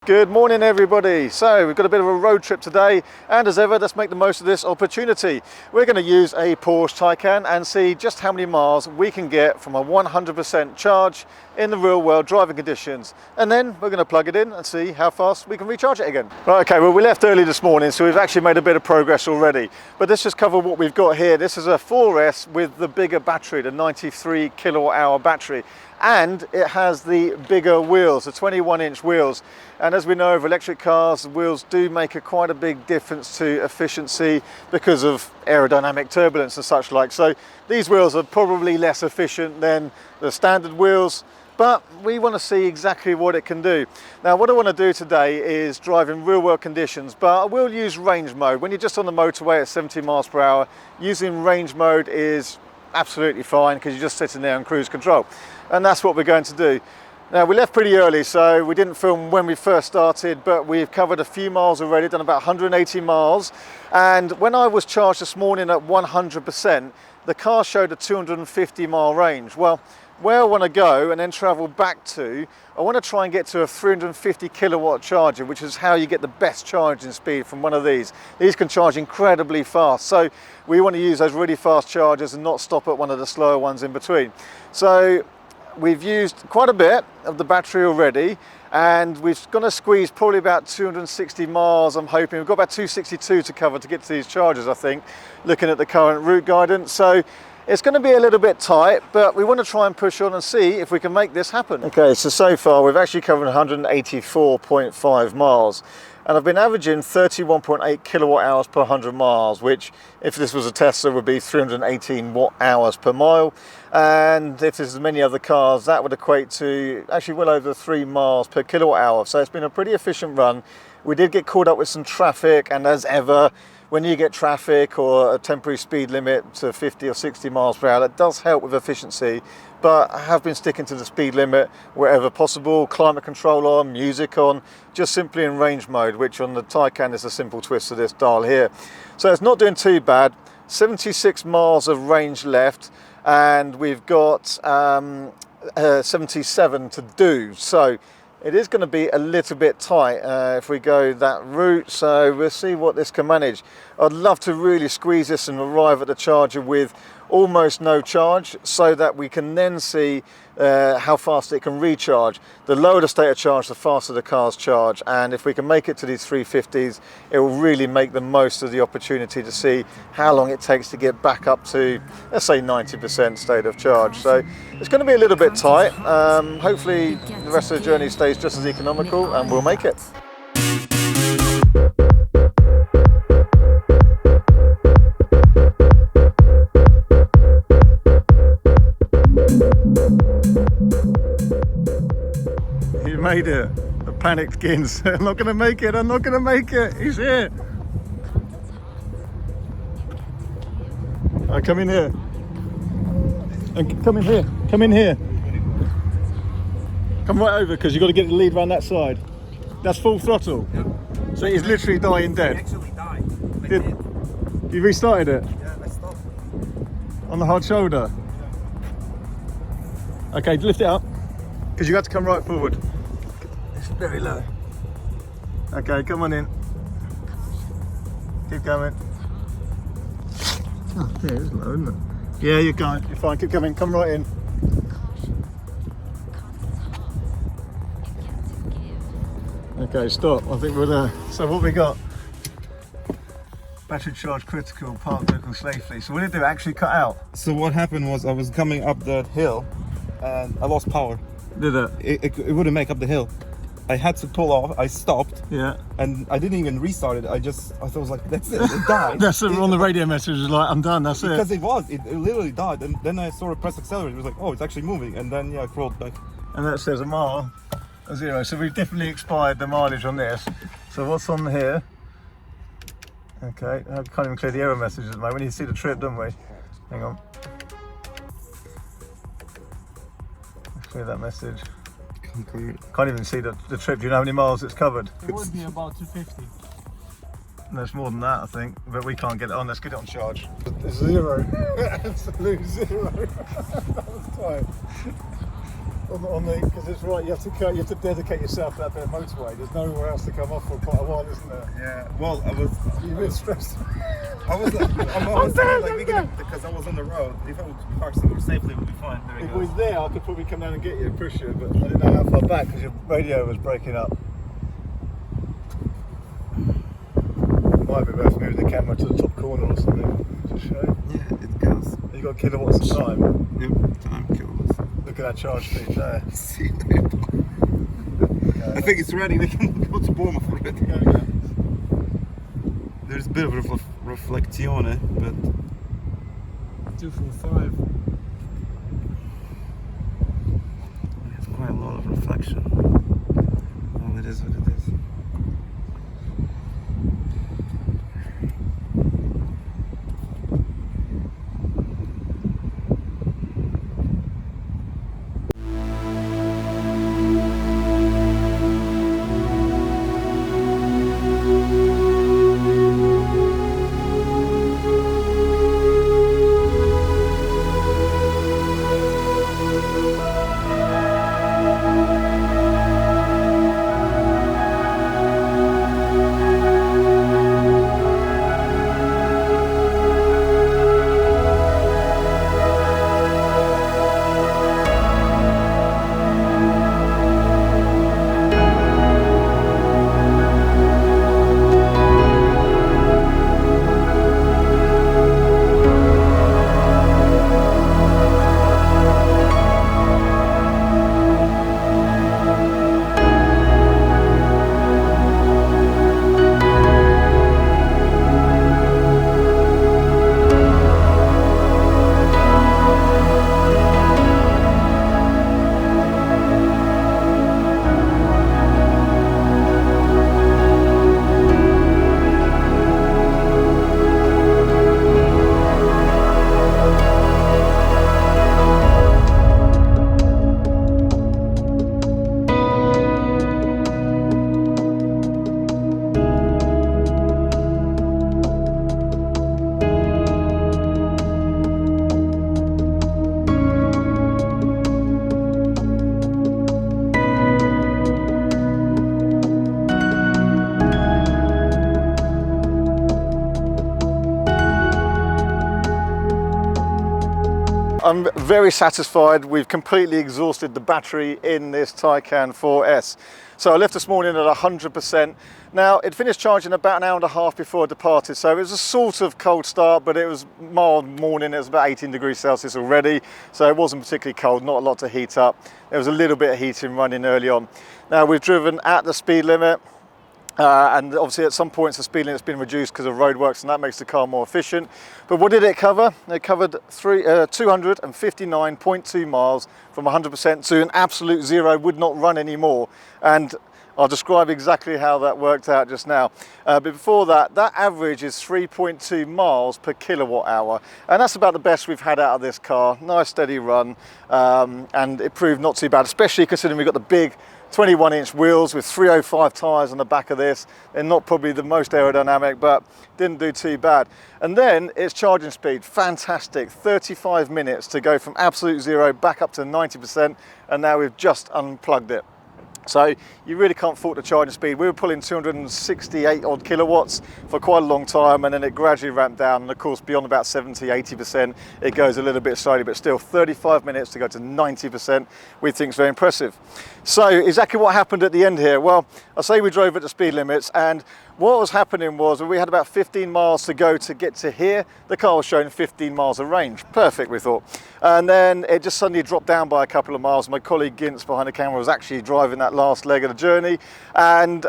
Good morning everybody. So we've got a bit of a road trip today, and as ever, let's make the most of this opportunity. We're going to use a Porsche Taycan and see just how many miles we can get from a 100% charge in the real world driving conditions, and then we're going to plug it in and see how fast we can recharge it again. Right, okay, well we left early this morning, so we've actually made a bit of progress already, but let's just cover what we've got here. This is a 4S with the bigger battery, the 93 kilowatt hour battery, and it has the bigger wheels, the 21-inch wheels. And as we know, of electric cars, the wheels do make quite a big difference to efficiency because of aerodynamic turbulence and such like. So these wheels are probably less efficient than the standard wheels, but we want to see exactly what it can do. Now, what I want to do today is drive in real world conditions, but I will use range mode. When you're just on the motorway at 70 miles per hour, using range mode is absolutely fine because you're just sitting there on cruise control. And that's what we're going to do. Now, we left pretty early, so we didn't film when we first started, but we've covered a few miles already, done about 180 miles. And when I was charged this morning at 100%, the car showed a 250 mile range. Well, where I want to go and then travel back to, I want to try and get to a 350 kilowatt charger, which is how you get the best charging speed from one of these. These can charge incredibly fast, so we want to use those really fast chargers and not stop at one of the slower ones in between. So we've used quite a bit of the battery already, and we're going to squeeze probably about 260 miles, I'm hoping. We've got about 262 to cover to get to these chargers, I think, looking at the current route guidance. So it's going to be a little bit tight, but we want to try and push on and see if we can make this happen. Okay, so far we've actually covered 184.5 miles. And I've been averaging 31.8 kilowatt hours per 100 miles, which if this was a Tesla would be 318 watt hours per mile. And if there's many other cars, that would equate to actually well over 3 miles per kilowatt hour. So it's been a pretty efficient run. We did get caught up with some traffic, and as ever, when you get traffic or a temporary speed limit to 50 or 60 miles per hour, that does help with efficiency. But I have been sticking to the speed limit wherever possible, climate control on, music on, just simply in range mode, which on the Taycan is a simple twist of this dial here. So it's not doing too bad. 76 miles of range left, and we've got 77 to do. So it is going to be a little bit tight if we go that route, so we'll see what this can manage. I'd love to really squeeze this and arrive at the charger with almost no charge, so that we can then see how fast it can recharge. The lower the state of charge, the faster the cars charge, and if we can make it to these 350s, it will really make the most of the opportunity to see how long it takes to get back up to, let's say, 90% state of charge. So it's going to be a little bit tight. Hopefully the rest of the journey stays just as economical, and we'll make it. He made it. The panicked Gins. I'm not going to make it. I'm not going to make it. He's here. Right, come in here. Come in here. Come in here. Come right over, because you've got to get the lead around that side. That's full throttle. Yep. So he's literally dying dead. He actually died. You restarted it? Yeah, I stopped. On the hard shoulder? Yeah. Okay, lift it up, because you have to come right forward. It's very low. Okay, come on in. Keep going. Oh, yeah, it's low, isn't it? Yeah, you're going. You're fine. Keep coming. Come right in. Okay, stop. I think we're there. So what we got? Battery charge critical, park vehicle safely. So what did it do? Actually cut out? So what happened was I was coming up that hill and I lost power. Did it? It wouldn't make up the hill. I had to pull off. I stopped. Yeah. And I didn't even restart it. I thought it was like, that's it. It died. That's it. On the radio message, it was like, I'm done. That's because it. It literally died. And then I saw it press accelerator. It was like, oh, it's actually moving. And then yeah, I crawled back. And that says a mile, a 0. So we've definitely expired the mileage on this. So what's on here? Okay, I can't even clear the error messages at the moment. We need to see the trip, don't we? Hang on. Let's clear that message. Can't even see the trip. Do you know how many miles it's covered? It would be about 250. No, it's more than that, I think. But we can't get it on. Let's get it on charge. It's 0. Absolute 0. That was tight. because it's right. You have to dedicate yourself to that bit of motorway. There's nowhere else to come off for quite a while, isn't there? Yeah. Well, You're a bit stressed. I was because I was on the road. If I would park somewhere safely, it would be fine. There If it it goes. was there, I could probably come down and get you and push you, but I didn't know how far back because your radio was breaking up. Might be worth moving the camera to the top corner or something to show. Yeah, it goes. You got kilowatts of time. Yep, time kilowatts. Look at that charge speed there. See there. I think it's ready. We can go to Bournemouth already. Yeah. There's a bit of reflection, but 245. there's quite a lot of reflection. Well, it is what it is. I'm very satisfied. We've completely exhausted the battery in this Taycan 4S. So I left this morning at 100%. Now, it finished charging about an hour and a half before I departed, so it was a sort of cold start, but it was mild morning. It was about 18 degrees Celsius already, so it wasn't particularly cold, not a lot to heat up. There was a little bit of heating running early on. Now, we've driven at the speed limit, and obviously at some points the speed limit's been reduced because of roadworks, and that makes the car more efficient. But what did it cover? It covered 259.2 miles from 100% to an absolute zero, would not run anymore. And I'll describe exactly how that worked out just now. But before that, that average is 3.2 miles per kilowatt hour. And that's about the best we've had out of this car. Nice steady run, and it proved not too bad, especially considering we've got the big 21-inch wheels with 305 tyres on the back of this. They're not probably the most aerodynamic, but didn't do too bad. And then its charging speed, fantastic. 35 minutes to go from absolute zero back up to 90%, and now we've just unplugged it. So you really can't fault the charging speed. We were pulling 268 odd kilowatts for quite a long time, and then it gradually ramped down, and of course beyond about 70-80% it goes a little bit slowly, but still 35 minutes to go to 90% we think is very impressive. So exactly what happened at the end here? Well, I say we drove at the speed limits, and what was happening was we had about 15 miles to go to get to here. The car was showing 15 miles of range. Perfect, we thought. And then it just suddenly dropped down by a couple of miles. My colleague Gintz behind the camera was actually driving that last leg of the journey, and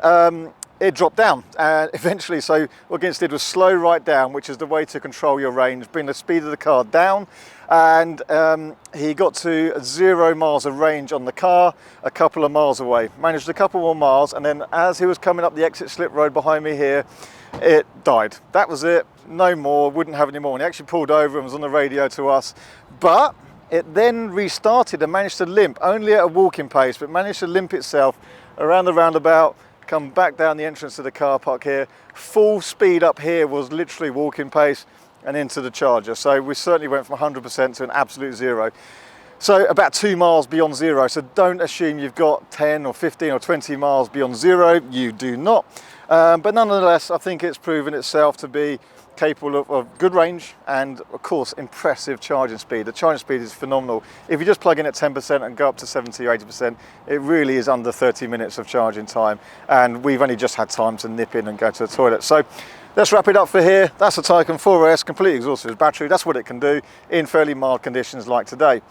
it dropped down eventually. So what Gintz did was slow right down, which is the way to control your range, bring the speed of the car down, and he got to 0 miles of range on the car a couple of miles away. Managed a couple more miles, and then as he was coming up the exit slip road behind me here, it died. That was it, no more, wouldn't have any more. And he actually pulled over and was on the radio to us, but it then restarted and managed to limp, only at a walking pace, but managed to limp itself around the roundabout, come back down the entrance to the car park here. Full speed up here was literally walking pace and into the charger. So we certainly went from 100% to an absolute zero. So about 2 miles beyond zero. So don't assume you've got 10 or 15 or 20 miles beyond zero. You do not. But nonetheless, I think it's proven itself to be capable of good range and, of course, impressive charging speed. The charging speed is phenomenal. If you just plug in at 10% and go up to 70 or 80%, it really is under 30 minutes of charging time. And we've only just had time to nip in and go to the toilet. So let's wrap it up for here. That's the Taycan 4S, completely exhausted battery. That's what it can do in fairly mild conditions like today.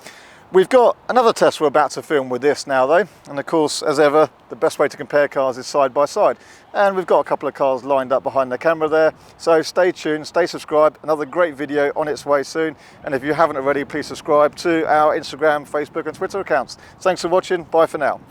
We've got another test we're about to film with this now though, and of course, as ever, the best way to compare cars is side by side. And we've got a couple of cars lined up behind the camera there, so stay tuned, stay subscribed. Another great video on its way soon, and if you haven't already, please subscribe to our Instagram, Facebook and Twitter accounts. Thanks for watching, bye for now.